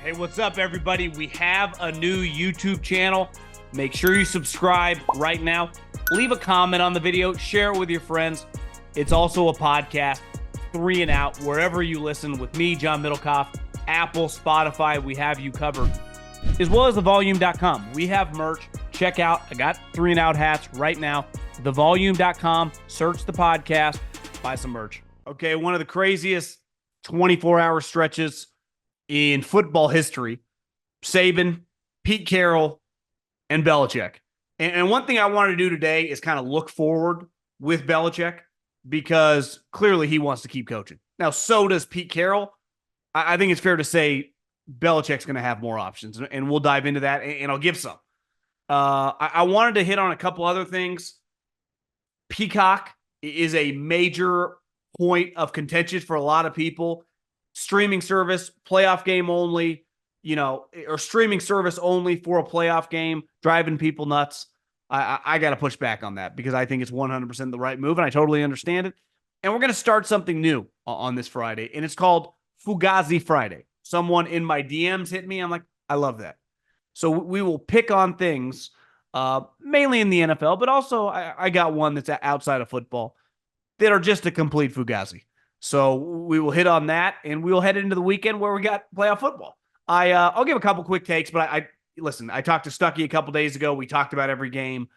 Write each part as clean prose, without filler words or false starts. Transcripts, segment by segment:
Hey, what's up, everybody? We have a new YouTube channel. Make sure you subscribe right now. Leave a comment on the video. Share it with your friends. It's also a podcast, 3 and Out, wherever you listen with me, John Middlekauff, Apple, Spotify. We have you covered, as well as thevolume.com. We have merch. Check out. I got 3 and Out hats right now. Thevolume.com. Search the podcast. Buy some merch. Okay, one of the craziest 24-hour stretches in football history: Saban, Pete Carroll, and Belichick. And one thing I wanted to do today is kind of look forward with Belichick, because clearly he wants to keep coaching. Now, so does Pete Carroll. I think it's fair to say Belichick's going to have more options, and we'll dive into that, and I'll give some. I wanted to hit on a couple other things. Peacock is a major point of contention for a lot of people. Streaming service, playoff game only, or streaming service only for a playoff game, driving people nuts. I got to push back on that, because I think it's 100% the right move, and I totally understand it. And we're going to start something new on this Friday, and it's called Fugazi Friday. Someone in my DMs hit me. I'm like, I love that. So we will pick on things, mainly in the NFL, but also I got one that's outside of football, that are just a complete Fugazi. So we will hit on that, and we will head into the weekend where we got playoff football. I'll give a couple quick takes, but listen, I talked to Stuckey a couple days ago. We talked about every game.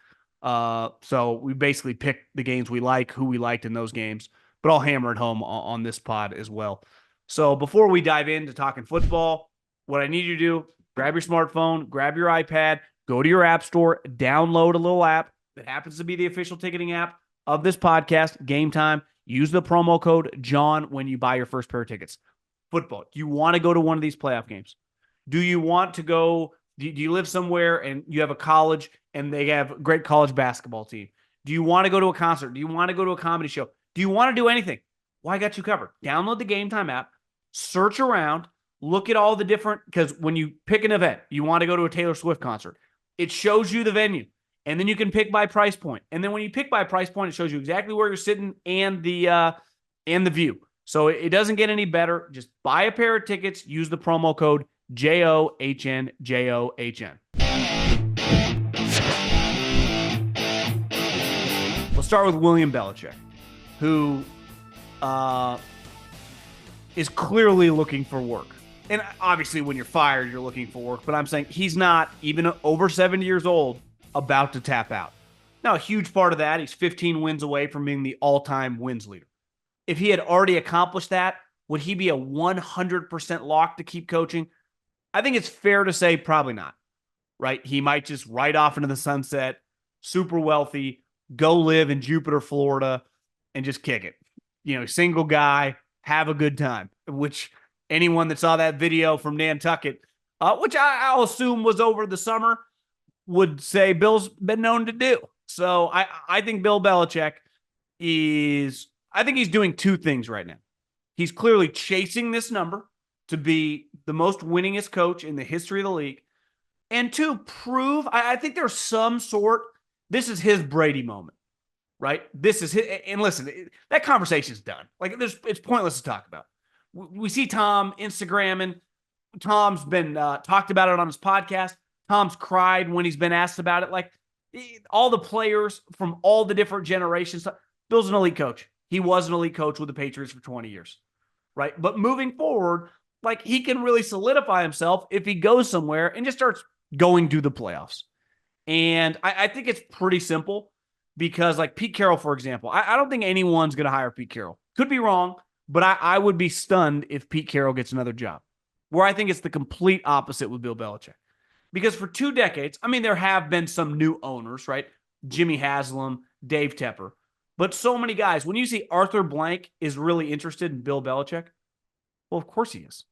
So we basically picked the games we like, who we liked in those games, but I'll hammer it home on this pod as well. So before we dive into talking football, what I need you to do: grab your smartphone, grab your iPad, go to your app store, download a little app that happens to be the official ticketing app of this podcast, Gametime. Use the promo code John when you buy your first pair of tickets. Football. Do you want to go to one of these playoff games? Do you want to go? Do you live somewhere and you have a college and they have a great college basketball team? Do you want to go to a concert? Do you want to go to a comedy show? Do you want to do anything? Well, I got you covered. Download the Gametime app, search around, look at all the different, because when you pick an event, you want to go to a Taylor Swift concert, it shows you the venue. And then you can pick by price point. And then when you pick by price point, it shows you exactly where you're sitting and the view. So it doesn't get any better. Just buy a pair of tickets. Use the promo code JOHN. We'll start with William Belichick, who is clearly looking for work. And obviously when you're fired, you're looking for work. But I'm saying he's not, even over 70 years old, about to tap out. Now, a huge part of that, he's 15 wins away from being the all-time wins leader. If he had already accomplished that, would he be a 100% lock to keep coaching? I think it's fair to say probably not, right? He might just ride off into the sunset, super wealthy, go live in Jupiter, Florida, and just kick it. Single guy, have a good time, which anyone that saw that video from Nantucket, which I'll assume was over the summer, would say Bill's been known to do. So I think Bill Belichick he's doing two things right now. He's clearly chasing this number to be the most winningest coach in the history of the league. And to prove, I think there's some sort, this is his Brady moment, right? This is his, and listen, that conversation's done. Like, it's pointless to talk about. We see Tom Instagramming. Tom's been talked about it on his podcast. Tom's cried when he's been asked about it. Like, all the players from all the different generations. Bill's an elite coach. He was an elite coach with the Patriots for 20 years, right? But moving forward, like, he can really solidify himself if he goes somewhere and just starts going to the playoffs. And I think it's pretty simple, because, like, Pete Carroll, for example, I don't think anyone's going to hire Pete Carroll. Could be wrong, but I would be stunned if Pete Carroll gets another job, where I think it's the complete opposite with Bill Belichick. Because for 2 decades, there have been some new owners, right? Jimmy Haslam, Dave Tepper. But so many guys, when you see Arthur Blank is really interested in Bill Belichick, well, of course he is.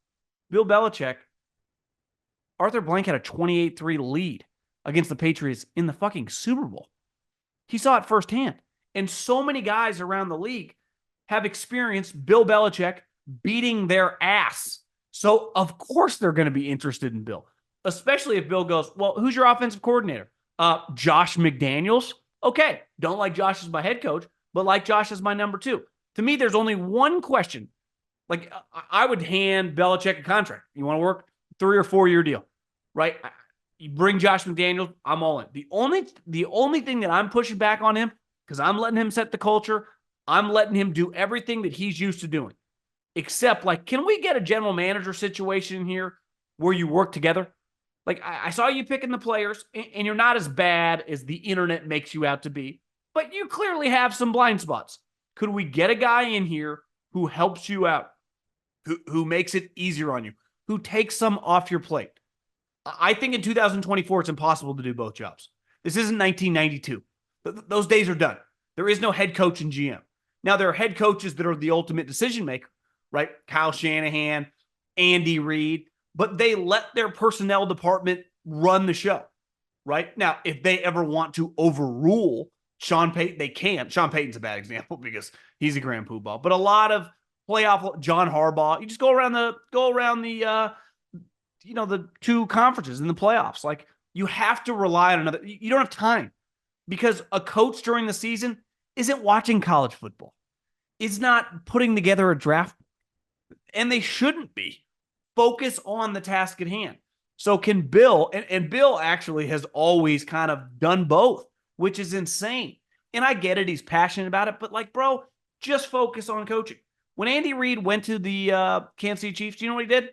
Bill Belichick, Arthur Blank had a 28-3 lead against the Patriots in the fucking Super Bowl. He saw it firsthand. And so many guys around the league have experienced Bill Belichick beating their ass. So, of course, they're going to be interested in Bill. Especially if Bill goes, well, who's your offensive coordinator? Josh McDaniels. Okay, don't like Josh as my head coach, but like Josh as my number 2. To me, there's only one question. Like, I would hand Belichick a contract. You want to work 3 or 4 year deal, right? You bring Josh McDaniels, I'm all in. The only thing that I'm pushing back on him, because I'm letting him set the culture, I'm letting him do everything that he's used to doing. Except, like, can we get a general manager situation here where you work together? Like, I saw you picking the players, and you're not as bad as the internet makes you out to be, but you clearly have some blind spots. Could we get a guy in here who helps you out, who makes it easier on you, who takes some off your plate? I think in 2024, it's impossible to do both jobs. This isn't 1992. Those days are done. There is no head coach and GM. Now, there are head coaches that are the ultimate decision maker, right? Kyle Shanahan, Andy Reid, but they let their personnel department run the show, right? Now, if they ever want to overrule Sean Payton, they can. Sean Payton's a bad example because he's a grand poobah, but a lot of playoff John Harbaugh, you just go around the the two conferences in the playoffs. Like, you have to rely on another. You don't have time because a coach during the season isn't watching college football. Is not putting together a draft, and they shouldn't be. Focus on the task at hand. So can Bill, and Bill actually has always kind of done both, which is insane. And I get it. He's passionate about it, but like, bro, just focus on coaching. When Andy Reid went to the Kansas City Chiefs, do you know what he did?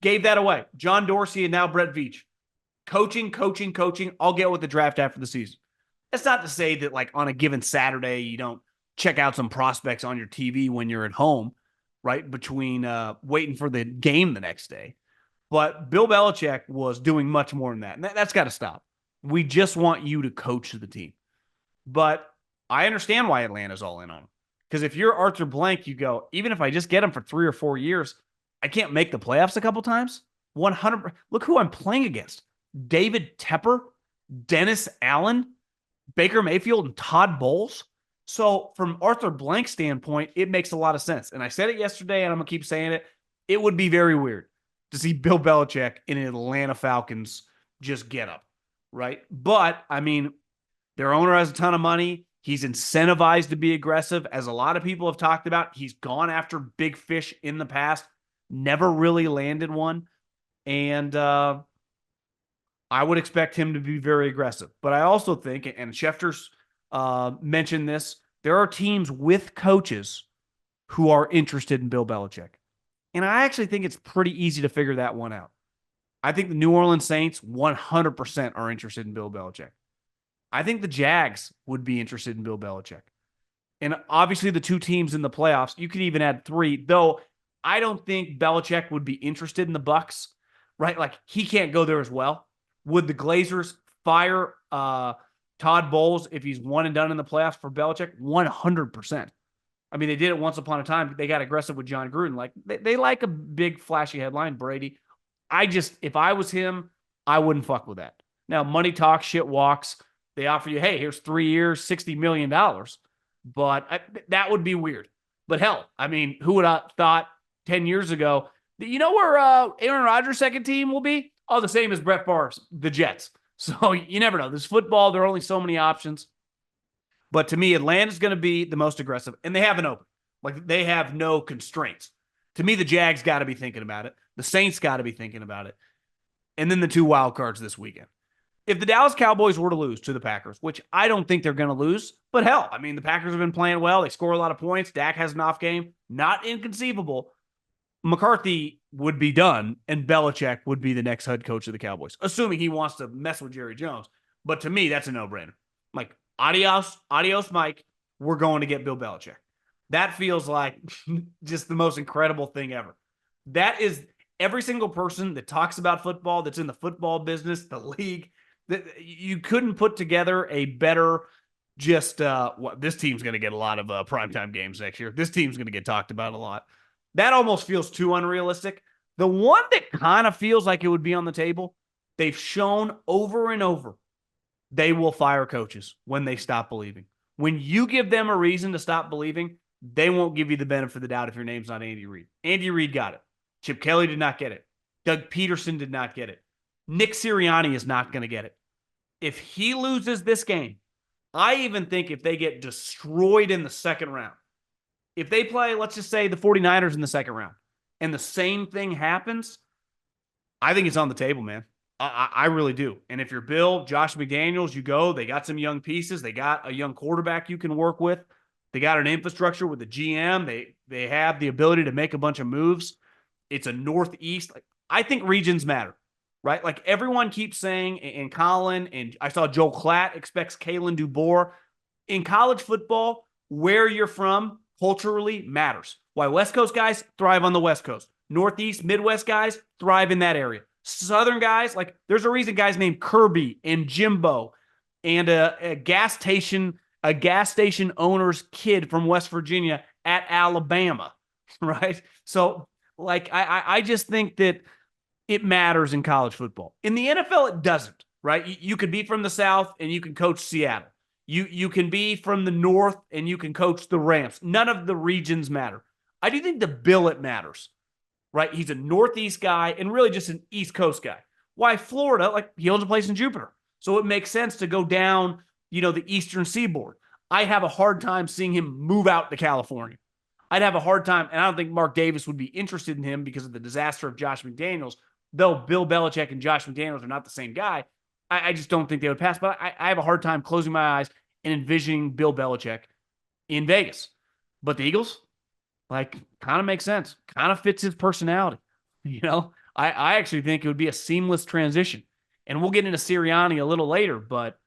Gave that away. John Dorsey and now Brett Veach. Coaching. I'll get with the draft after the season. That's not to say that, like, on a given Saturday, you don't check out some prospects on your TV when you're at home, right? Between waiting for the game the next day. But Bill Belichick was doing much more than that. And that's got to stop. We just want you to coach the team. But I understand why Atlanta's all in on him. Because if you're Arthur Blank, you go, even if I just get him for 3 or 4 years, I can't make the playoffs a couple times. 100. Look who I'm playing against. David Tepper, Dennis Allen, Baker Mayfield, and Todd Bowles. So from Arthur Blank's standpoint, it makes a lot of sense. And I said it yesterday, and I'm going to keep saying it. It would be very weird to see Bill Belichick in an Atlanta Falcons just get up, right? But, I mean, their owner has a ton of money. He's incentivized to be aggressive. As a lot of people have talked about, he's gone after big fish in the past, never really landed one. And I would expect him to be very aggressive. But I also think, and Schefter's mentioned this, there are teams with coaches who are interested in Bill Belichick. And I actually think it's pretty easy to figure that one out. I think the New Orleans Saints 100% are interested in Bill Belichick. I think the Jags would be interested in Bill Belichick. And obviously the two teams in the playoffs, you could even add 3, though I don't think Belichick would be interested in the Bucs, right? Like, he can't go there as well. Would the Glazers fire Todd Bowles if he's one and done in the playoffs for Belichick? 100%. I mean, they did it once upon a time. They got aggressive with John Gruden. Like, they like a big, flashy headline, Brady. If I was him, I wouldn't fuck with that. Now, money talks, shit walks. They offer you, hey, here's 3 years, $60 million. But that would be weird. But hell, I mean, who would have thought 10 years ago, you know where Aaron Rodgers' second team will be? Oh, the same as Brett Favre's, the Jets. So you never know. There's football. There are only so many options. But to me, Atlanta's going to be the most aggressive. And they have an open. Like, they have no constraints. To me, the Jags got to be thinking about it. The Saints got to be thinking about it. And then the 2 wild cards this weekend. If the Dallas Cowboys were to lose to the Packers, which I don't think they're going to lose, but hell, I mean, the Packers have been playing well. They score a lot of points. Dak has an off game. Not inconceivable. McCarthy would be done, and Belichick would be the next head coach of the Cowboys, assuming he wants to mess with Jerry Jones. But to me, that's a no-brainer. Like, adios, Mike. We're going to get Bill Belichick. That feels like just the most incredible thing ever. That is every single person that talks about football, that's in the football business, the league, that you couldn't put together a better this team's going to get a lot of primetime games next year. This team's going to get talked about a lot. That almost feels too unrealistic. The one that kind of feels like it would be on the table, they've shown over and over, they will fire coaches when they stop believing. When you give them a reason to stop believing, they won't give you the benefit of the doubt if your name's not Andy Reid. Andy Reid got it. Chip Kelly did not get it. Doug Peterson did not get it. Nick Sirianni is not going to get it. If he loses this game, I even think if they get destroyed in the second round, if they play, let's just say, the 49ers in the second round, and the same thing happens, I think it's on the table, man. I really do. And if you're Bill, Josh McDaniels, you go. They got some young pieces. They got a young quarterback you can work with. They got an infrastructure with the GM. They have the ability to make a bunch of moves. It's a Northeast. Like, I think regions matter, right? Like everyone keeps saying, and Colin, and I saw Joel Klatt expects Kalen DuBois. In college football, where you're from culturally matters. Why West Coast guys thrive on the West Coast. Northeast, Midwest guys thrive in that area. Southern guys, like there's a reason guys named Kirby and Jimbo and a gas station owner's kid from West Virginia at Alabama, right? So like I just think that it matters in college football. In the NFL, it doesn't, right? You could be from the South and you can coach Seattle. You can be from the North and you can coach the Rams. None of the regions matter. I do think the billet matters, right? He's a Northeast guy and really just an East Coast guy. Why Florida? Like he owns a place in Jupiter. So it makes sense to go down, the Eastern Seaboard. I have a hard time seeing him move out to California. I'd have a hard time, and I don't think Mark Davis would be interested in him because of the disaster of Josh McDaniels, though Bill Belichick and Josh McDaniels are not the same guy. I just don't think they would pass, but I have a hard time closing my eyes and envisioning Bill Belichick in Vegas. But the Eagles, like, kind of makes sense. Kind of fits his personality. I actually think it would be a seamless transition. And we'll get into Sirianni a little later, but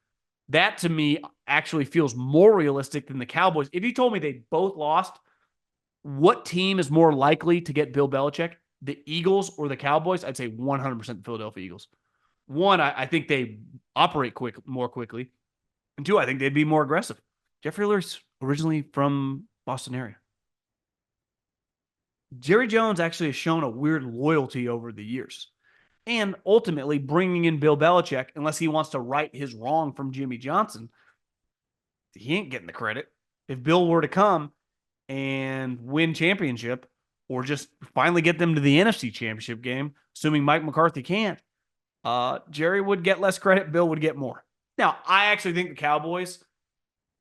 that to me actually feels more realistic than the Cowboys. If you told me they both lost, what team is more likely to get Bill Belichick, the Eagles or the Cowboys? I'd say 100% the Philadelphia Eagles. One, I think they operate more quickly. And two, I think they'd be more aggressive. Jeffrey Lurie's originally from Boston area. Jerry Jones actually has shown a weird loyalty over the years. And ultimately bringing in Bill Belichick, unless he wants to right his wrong from Jimmy Johnson, he ain't getting the credit. If Bill were to come and win championship or just finally get them to the NFC championship game, assuming Mike McCarthy can't, Jerry would get less credit. Bill would get more. Now, I actually think the Cowboys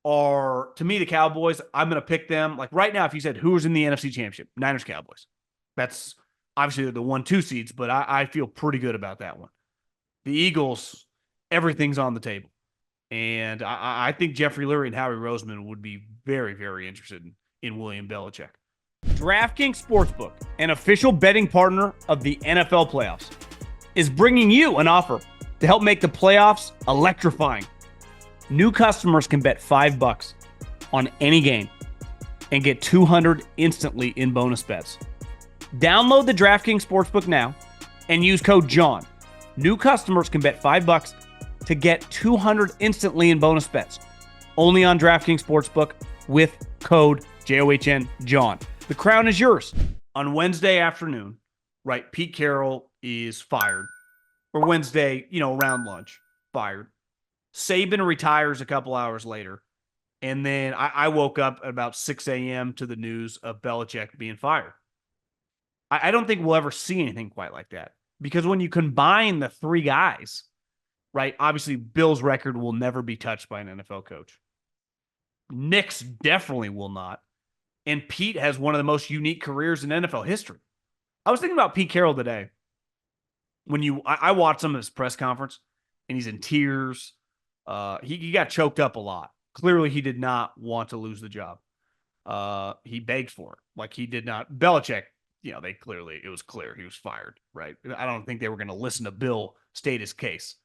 are, to me, the Cowboys, I'm going to pick them. Like right now, if you said who's in the NFC championship, Niners, Cowboys. That's obviously the 1-2 seeds, but I feel pretty good about that one. The Eagles, everything's on the table. And I think Jeffrey Lurie and Howie Roseman would be very, very interested in William Belichick. DraftKings Sportsbook, an official betting partner of the NFL playoffs, is bringing you an offer to help make the playoffs electrifying. New customers can bet $5 on any game and get $200 instantly in bonus bets. Download the DraftKings Sportsbook now and use code JOHN. New customers can bet $5 to get $200 instantly in bonus bets. Only on DraftKings Sportsbook with code JOHN JOHN. The crown is yours. On Wednesday afternoon, right, Pete Carroll is fired. Or Wednesday, around lunch, fired. Saban retires a couple hours later. And then I woke up at about 6 a.m. to the news of Belichick being fired. I don't think we'll ever see anything quite like that. Because when you combine the three guys, right, obviously Bill's record will never be touched by an NFL coach. Nick's definitely will not. And Pete has one of the most unique careers in NFL history. I was thinking about Pete Carroll today. I watched some of his press conference, and he's in tears. He got choked up a lot. Clearly, he did not want to lose the job. He begged for it. Like he did not. Belichick, it was clear he was fired, right? I don't think they were going to listen to Bill state his case.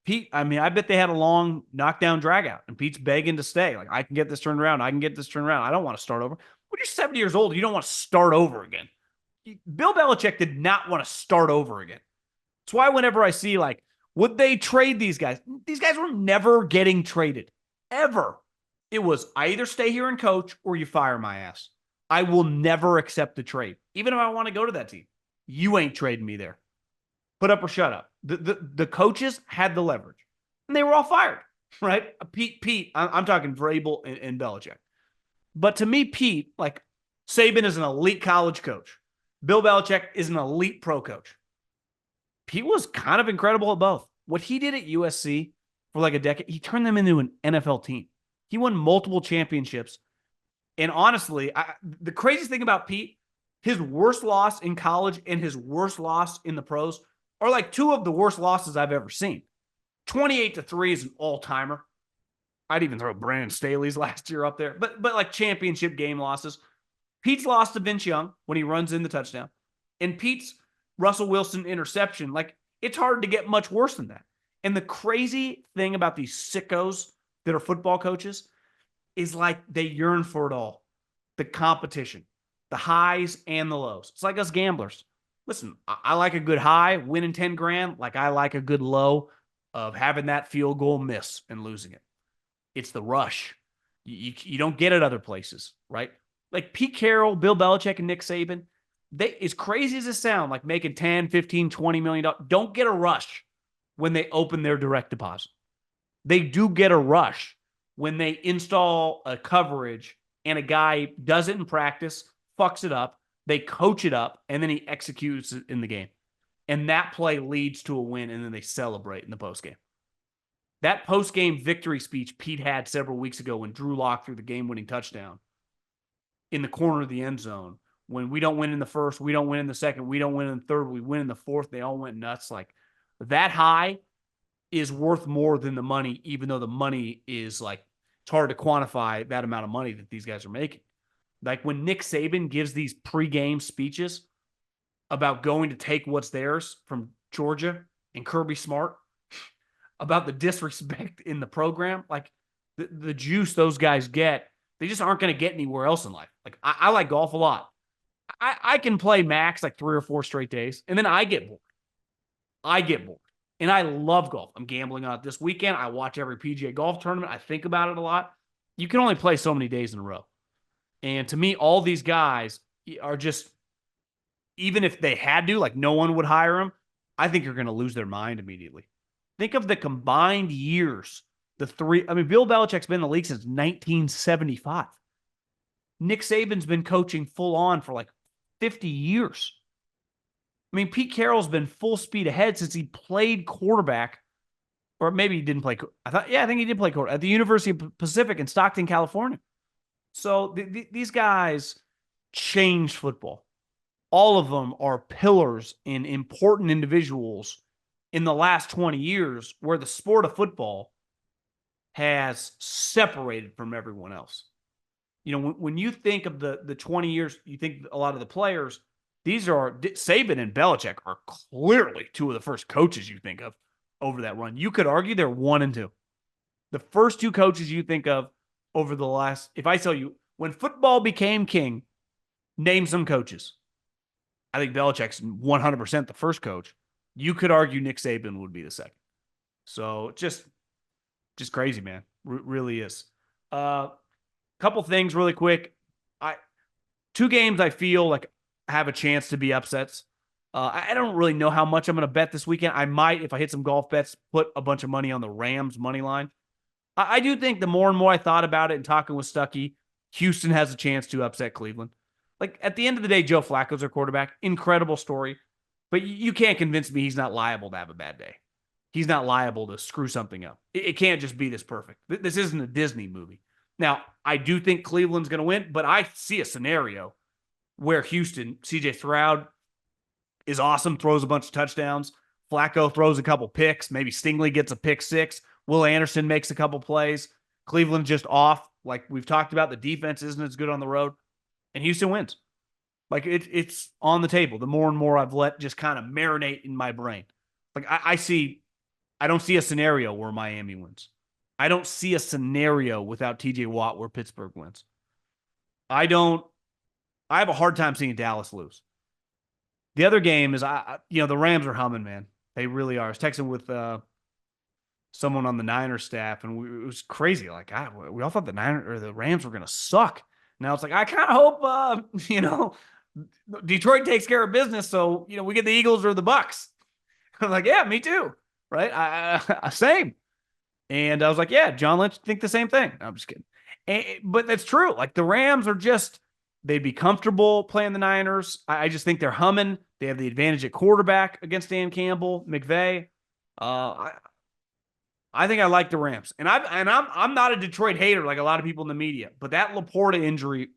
Pete, I bet they had a long knockdown drag out, and Pete's begging to stay. Like, I can get this turned around. I can get this turned around. I don't want to start over. When you're 70 years old, you don't want to start over again. Bill Belichick did not want to start over again. That's why whenever I see, would they trade these guys? These guys were never getting traded. Ever. It was, I either stay here and coach or you fire my ass. I will never accept the trade. Even if I want to go to that team. You ain't trading me there. Put up or shut up. The coaches had the leverage. And they were all fired, right? Pete, I'm talking Vrabel and Belichick. But to me, Pete, Saban is an elite college coach. Bill Belichick is an elite pro coach. Pete was kind of incredible at both. What he did at USC for a decade, he turned them into an NFL team. He won multiple championships. And honestly, the craziest thing about Pete, his worst loss in college and his worst loss in the pros are like two of the worst losses I've ever seen. 28-3 is an all-timer. I'd even throw Brandon Staley's last year up there. But like championship game losses. Pete's lost to Vince Young when he runs in the touchdown. And Pete's Russell Wilson interception, like, it's hard to get much worse than that. And the crazy thing about these sickos that are football coaches is, like, they yearn for it all. The competition, the highs and the lows. It's like us gamblers. Listen, I like a good high, winning 10 grand, like I like a good low of having that field goal miss and losing it. It's the rush. You don't get it other places, right? Like Pete Carroll, Bill Belichick, and Nick Saban, they, as crazy as it sounds, like making 10, 15, 20 million dollars, don't get a rush when they open their direct deposit. They do get a rush when they install a coverage and a guy does it in practice, fucks it up, they coach it up, and then he executes it in the game. And that play leads to a win, and then they celebrate in the postgame. That postgame victory speech Pete had several weeks ago when Drew Lock threw the game-winning touchdown in the corner of the end zone, when we don't win in the first, we don't win in the second, we don't win in the third, we win in the fourth, they all went nuts. Like, that high is worth more than the money, even though the money is, like, it's hard to quantify that amount of money that these guys are making. Like when Nick Saban gives these pregame speeches about going to take what's theirs from Georgia and Kirby Smart, about the disrespect in the program, like the juice those guys get, they just aren't going to get anywhere else in life. Like I like golf a lot. I can play max like 3 or 4 straight days, and then I get bored. And I love golf. I'm gambling on it this weekend. I watch every PGA golf tournament. I think about it a lot. You can only play so many days in a row. And to me, all these guys are just, even if they had to, like no one would hire them, I think you're going to lose their mind immediately. Think of the combined years. Bill Belichick's been in the league since 1975. Nick Saban's been coaching full on for like 50 years. I mean, Pete Carroll's been full speed ahead since he played quarterback, or maybe he didn't play. I think he did play quarterback at the University of Pacific in Stockton, California. So these guys changed football. All of them are pillars and important individuals in the last 20 years where the sport of football has separated from everyone else. You know, when you think of the 20 years, you think a lot of the players, these are Saban and Belichick are clearly two of the first coaches you think of over that run. You could argue they're 1 and 2. The first 2 coaches you think of over the last, if I tell you, when football became king, name some coaches. I think Belichick's 100% the first coach. You could argue Nick Saban would be the second. So just crazy, man. Really is. Couple things really quick. 2 games I feel like have a chance to be upsets. I don't really know how much I'm going to bet this weekend. I might, if I hit some golf bets, put a bunch of money on the Rams money line. I do think the more and more I thought about it and talking with Stuckey, Houston has a chance to upset Cleveland. Like, at the end of the day, Joe Flacco's their quarterback. Incredible story. But you can't convince me he's not liable to have a bad day. He's not liable to screw something up. It can't just be this perfect. This isn't a Disney movie. Now, I do think Cleveland's going to win, but I see a scenario where Houston, CJ Stroud is awesome, throws a bunch of touchdowns. Flacco throws a couple picks. Maybe Stingley gets a pick 6. Will Anderson makes a couple plays. Cleveland just off. Like we've talked about, the defense isn't as good on the road. And Houston wins. Like it's on the table. The more and more I've let just kind of marinate in my brain. Like I don't see a scenario where Miami wins. I don't see a scenario without TJ Watt where Pittsburgh wins. I have a hard time seeing Dallas lose. The other game is, the Rams are humming, man. They really are. I was texting with someone on the Niners staff, and it was crazy. Like, we all thought the Rams were going to suck. Now it's like, I kind of hope, Detroit takes care of business, so, we get the Eagles or the Bucks. I'm like, yeah, me too, right? Same. And I was like, yeah, John Lynch think the same thing. No, I'm just kidding. But that's true. Like, the Rams are just, they'd be comfortable playing the Niners. I just think they're humming. They have the advantage at quarterback against Dan Campbell, McVay. I think I like the Rams. And I'm not a Detroit hater like a lot of people in the media, but that Laporta injury,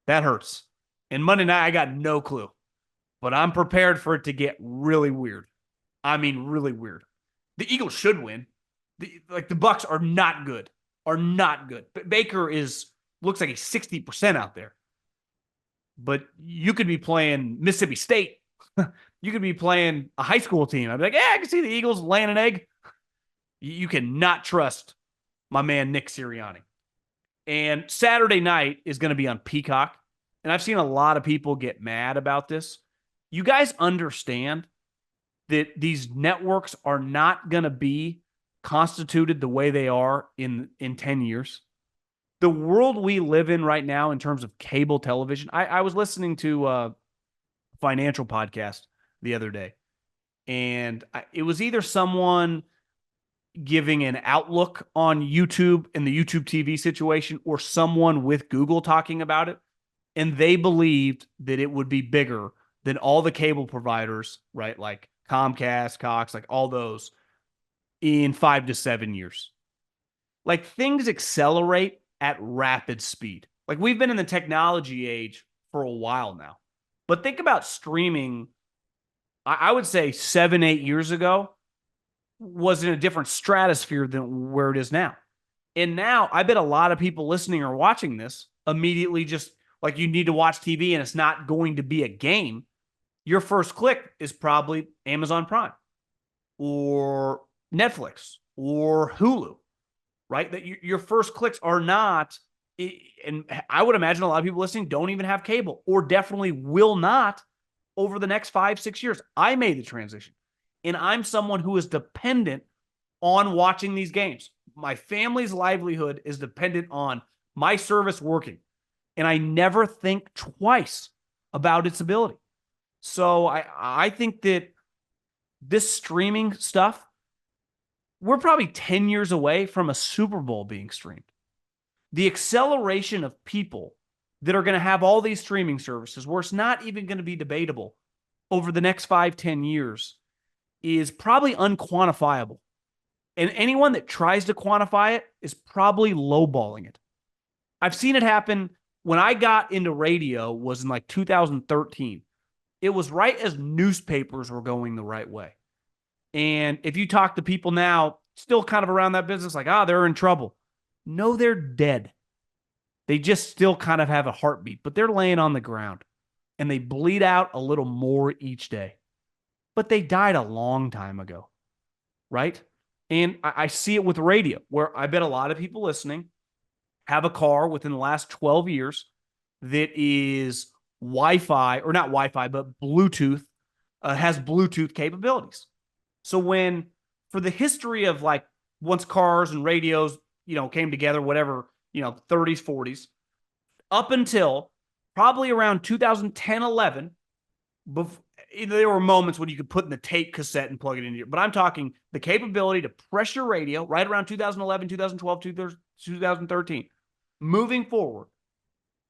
that hurts. And Monday night, I got no clue. But I'm prepared for it to get really weird. I mean, really weird. The Eagles should win. The Bucks are not good. Are not good. But Baker looks like he's 60% out there. But you could be playing Mississippi State. You could be playing a high school team. I'd be like, yeah, I can see the Eagles laying an egg. You cannot trust my man Nick Sirianni. And Saturday night is going to be on Peacock. And I've seen a lot of people get mad about this. You guys understand that these networks are not going to be constituted the way they are in 10 years. The world we live in right now in terms of cable television, I was listening to a financial podcast the other day, and it was either someone giving an outlook on YouTube and the YouTube TV situation or someone with Google talking about it, and they believed that it would be bigger than all the cable providers, right? Like Comcast, Cox, like all those in 5 to 7 years. Like things accelerate at rapid speed. Like we've been in the technology age for a while now. But think about streaming, I would say 7, 8 years ago was in a different stratosphere than where it is now. And now I bet a lot of people listening or watching this immediately just like you need to watch TV and it's not going to be a game. Your first click is probably Amazon Prime or Netflix or Hulu, right? That your first clicks are not, and I would imagine a lot of people listening don't even have cable or definitely will not over the next 5, 6 years. I made the transition, and I'm someone who is dependent on watching these games. My family's livelihood is dependent on my service working, and I never think twice about its ability. So I think that this streaming stuff, we're probably 10 years away from a Super Bowl being streamed. The acceleration of people that are going to have all these streaming services where it's not even going to be debatable over the next 5, 10 years is probably unquantifiable. And anyone that tries to quantify it is probably lowballing it. I've seen it happen when I got into radio was in like 2013. It was right as newspapers were going the right way. And if you talk to people now, still kind of around that business, like, they're in trouble. No, they're dead. They just still kind of have a heartbeat, but they're laying on the ground and they bleed out a little more each day. But they died a long time ago, right? And I see it with radio, where I bet a lot of people listening have a car within the last 12 years that is Wi-Fi, or not Wi-Fi, but Bluetooth, has Bluetooth capabilities. So for the history of like once cars and radios, came together, whatever, 30s, 40s, up until probably around 2010, 11, there were moments when you could put in the tape cassette and plug it in. But I'm talking the capability to press your radio right around 2011, 2012, 2013. Moving forward,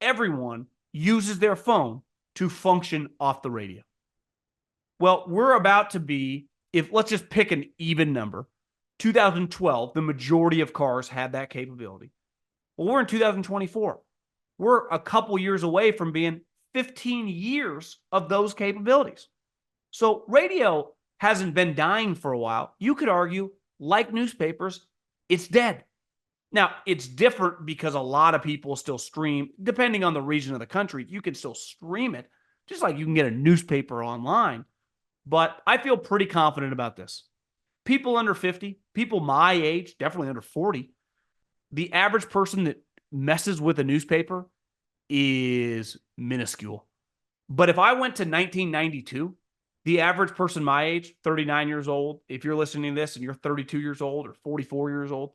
everyone uses their phone to function off the radio. Well, we're about to be, let's just pick an even number. 2012, the majority of cars had that capability. Well, we're in 2024. We're a couple years away from being 15 years of those capabilities. So radio hasn't been dying for a while. You could argue, like newspapers, it's dead. Now, it's different because a lot of people still stream, depending on the region of the country, you can still stream it, just like you can get a newspaper online. But I feel pretty confident about this. People under 50, people my age, definitely under 40, the average person that messes with a newspaper is minuscule. But if I went to 1992, the average person my age, 39 years old, if you're listening to this and you're 32 years old or 44 years old,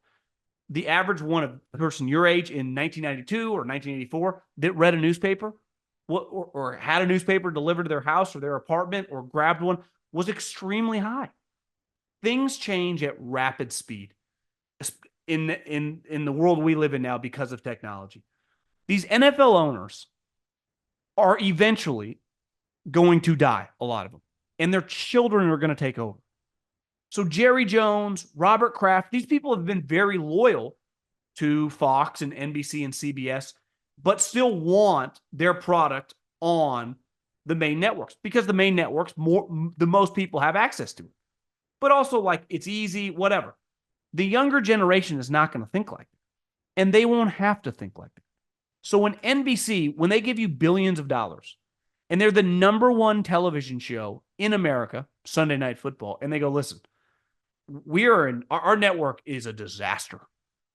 the average person your age in 1992 or 1984 that read a newspaper or had a newspaper delivered to their house or their apartment or grabbed one was extremely high. Things change at rapid speed in the world we live in now because of technology. These NFL owners are eventually going to die, a lot of them, and their children are going to take over. So Jerry Jones, Robert Kraft, these people have been very loyal to Fox and NBC and CBS, but still want their product on the main networks because the main networks, the most people have access to it. but also like it's easy, whatever. The younger generation is not going to think like that, and they won't have to think like that. So when NBC, when they give you billions of dollars and they're the number one television show in America, Sunday Night Football, and they go, listen, our network is a disaster.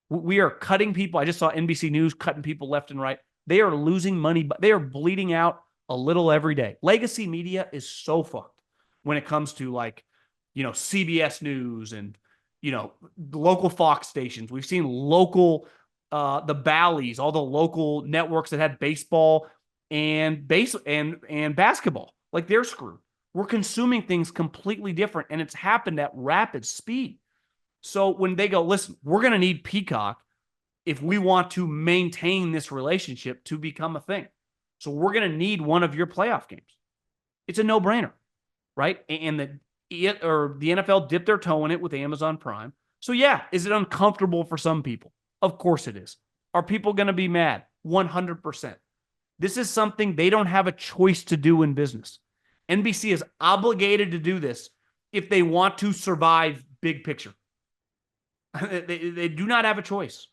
We are cutting people. I just saw NBC News cutting people left and right. They are losing money, but they are bleeding out a little every day. Legacy media is so fucked when it comes to like, CBS News and, local Fox stations. We've seen local, the Bally's, all the local networks that had baseball and basketball. Like they're screwed. We're consuming things completely different, and it's happened at rapid speed. So when they go, listen, we're going to need Peacock if we want to maintain this relationship to become a thing. So we're going to need one of your playoff games. It's a no-brainer, right? And the NFL dipped their toe in it with Amazon Prime. So yeah, is it uncomfortable for some people? Of course it is. Are people going to be mad? 100%. This is something they don't have a choice to do in business. NBC is obligated to do this if they want to survive big picture. They do not have a choice,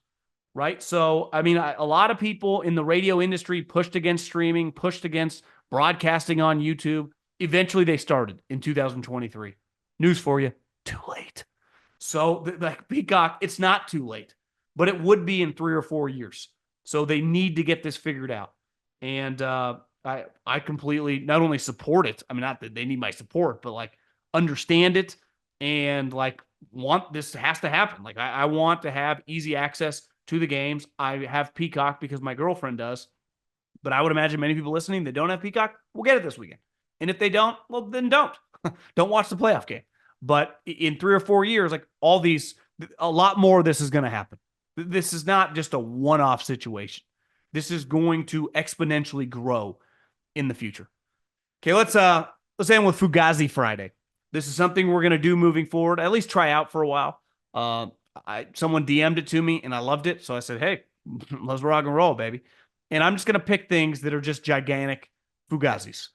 right? So, I mean, a lot of people in the radio industry pushed against streaming, pushed against broadcasting on YouTube. Eventually, they started in 2023. News for you, too late. So, like Peacock, it's not too late, but it would be in 3 or 4 years. So they need to get this figured out. And I completely not only support it, I mean, not that they need my support, but like understand it and like want this has to happen. Like I want to have easy access to the games. I have Peacock because my girlfriend does, but I would imagine many people listening that don't have Peacock will get it this weekend. And if they don't, well, then don't. Don't watch the playoff game. But in 3 or 4 years, like a lot more of this is going to happen. This is not just a one-off situation. This is going to exponentially grow in the future. Okay, let's end with Fugazi Friday. This is something we're going to do moving forward, at least try out for a while. Someone DM'd it to me, and I loved it. So I said, hey, let's rock and roll, baby. And I'm just going to pick things that are just gigantic Fugazis.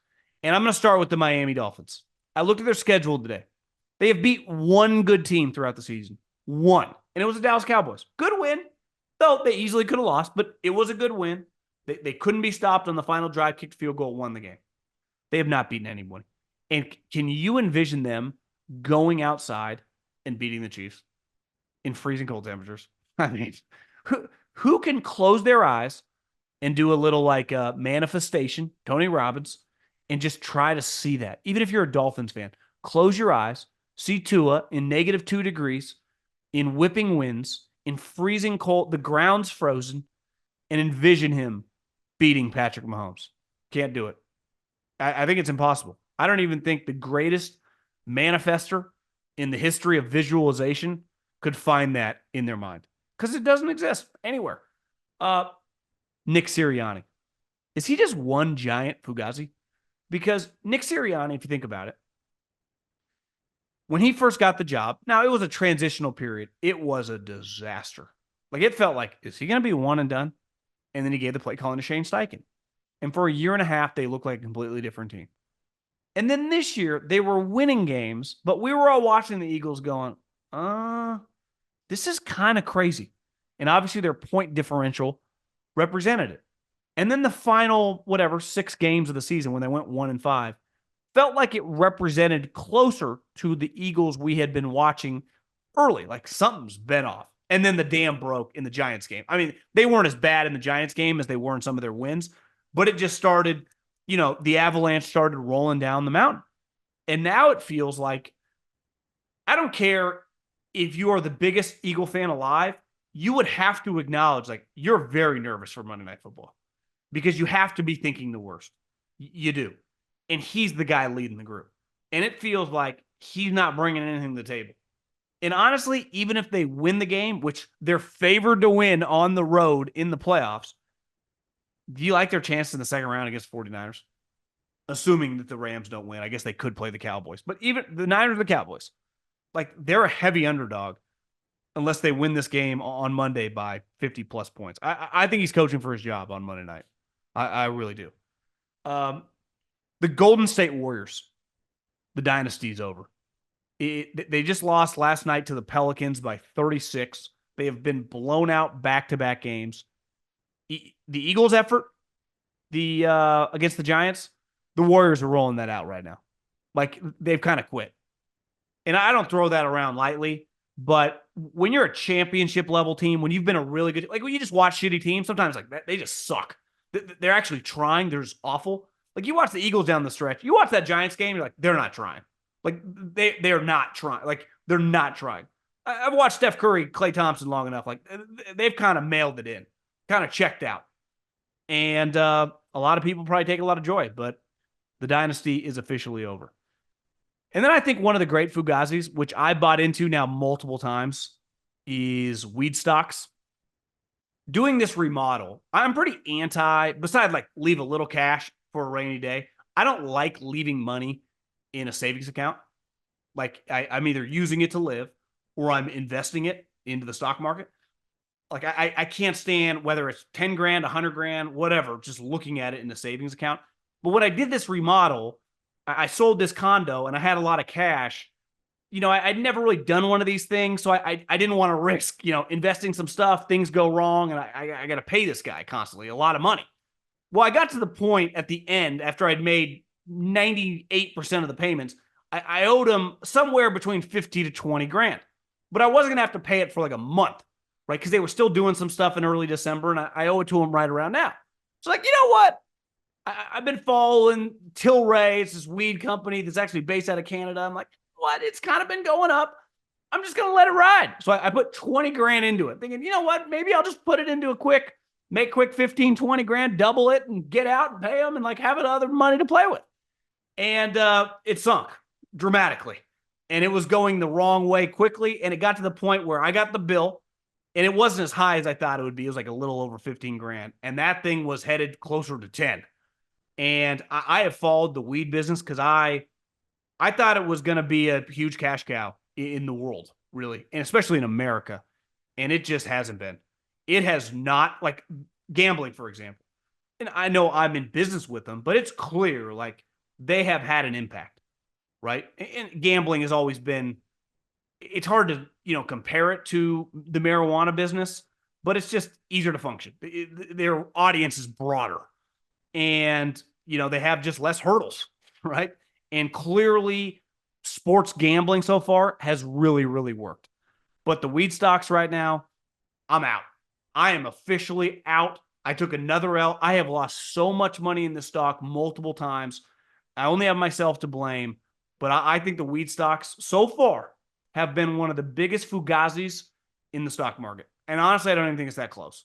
And I'm going to start with the Miami Dolphins. I looked at their schedule today. They have beat one good team throughout the season. One. And it was the Dallas Cowboys. Good win. Though they easily could have lost, but it was a good win. They couldn't be stopped on the final drive, kicked field goal, won the game. They have not beaten anyone. And can you envision them going outside and beating the Chiefs in freezing cold temperatures? I mean, who can close their eyes and do a little like manifestation, Tony Robbins, and just try to see that? Even if you're a Dolphins fan, close your eyes, see Tua in -2 degrees, in whipping winds, in freezing cold, the ground's frozen, and envision him beating Patrick Mahomes. Can't do it. I think it's impossible. I don't even think the greatest manifester in the history of visualization could find that in their mind because it doesn't exist anywhere. Nick Sirianni. Is he just one giant Fugazi? Because Nick Sirianni, if you think about it, when he first got the job, now it was a transitional period. It was a disaster. Like it felt like, is he going to be one and done? And then he gave the play calling to Shane Steichen. And for a year and a half, they looked like a completely different team. And then this year, they were winning games, but we were all watching the Eagles going, this is kind of crazy. And obviously their point differential represented it. And then the final, 6 games of the season when they went 1-5, felt like it represented closer to the Eagles we had been watching early. Like something's been off. And then the dam broke in the Giants game. I mean, they weren't as bad in the Giants game as they were in some of their wins, but it just started, the avalanche started rolling down the mountain. And now it feels like, I don't care if you are the biggest Eagle fan alive, you would have to acknowledge, like, you're very nervous for Monday Night Football because you have to be thinking the worst. You do. And he's the guy leading the group. And it feels like he's not bringing anything to the table. And honestly, even if they win the game, which they're favored to win on the road in the playoffs, do you like their chances in the second round against 49ers? Assuming that the Rams don't win. I guess they could play the Cowboys. But even the Niners and the Cowboys, like they're a heavy underdog unless they win this game on Monday by 50-plus points. I think he's coaching for his job on Monday night. I really do. The Golden State Warriors, the dynasty's over. They just lost last night to the Pelicans by 36. They have been blown out back-to-back games. The Eagles' effort, against the Giants, the Warriors are rolling that out right now. Like, they've kind of quit. And I don't throw that around lightly, but when you're a championship level team, when you've been a really good, like when you just watch shitty teams, sometimes like that, they just suck. They're actually trying. They're just awful. Like you watch the Eagles down the stretch. You watch that Giants game, you're like, they're not trying. Like they're not trying. Like they're not trying. I've watched Steph Curry, Klay Thompson long enough. Like they've kind of mailed it in, kind of checked out. And a lot of people probably take a lot of joy, but the dynasty is officially over. And then I think one of the great Fugazis, which I bought into now multiple times, is weed stocks. Doing this remodel, I'm pretty anti, besides like leave a little cash for a rainy day. I don't like leaving money in a savings account. Like I'm either using it to live or I'm investing it into the stock market. Like I can't stand whether it's 10 grand, 100 grand, whatever, just looking at it in the savings account. But when I did this remodel, I sold this condo and I had a lot of cash. I'd never really done one of these things. So I didn't want to risk, investing some stuff, things go wrong, and I got to pay this guy constantly a lot of money. Well, I got to the point at the end after I'd made 98% of the payments, I owed him somewhere between 50 to 20 grand, but I wasn't going to have to pay it for like a month, right? Because they were still doing some stuff in early December and I owe it to him right around now. So like, you know what? I've been following Tilray. It's this weed company that's actually based out of Canada. I'm like, what? It's kind of been going up. I'm just going to let it ride. So I put 20 grand into it, thinking, you know what? Maybe I'll just put it into make quick 15, 20 grand, double it and get out and pay them and like have other money to play with. And it sunk dramatically. And it was going the wrong way quickly. And it got to the point where I got the bill and it wasn't as high as I thought it would be. It was like a little over 15 grand. And that thing was headed closer to 10. And I have followed the weed business because I thought it was going to be a huge cash cow in the world, really, and especially in America. And it just hasn't been. It has not, like gambling, for example. And I know I'm in business with them, but it's clear like they have had an impact, right? And gambling has always been, it's hard to, compare it to the marijuana business, but it's just easier to function. Their audience is broader. And, they have just less hurdles, right? And clearly, sports gambling so far has really, really worked. But the weed stocks right now, I'm out. I am officially out. I took another L. I have lost so much money in this stock multiple times. I only have myself to blame. But I think the weed stocks so far have been one of the biggest fugazis in the stock market. And honestly, I don't even think it's that close.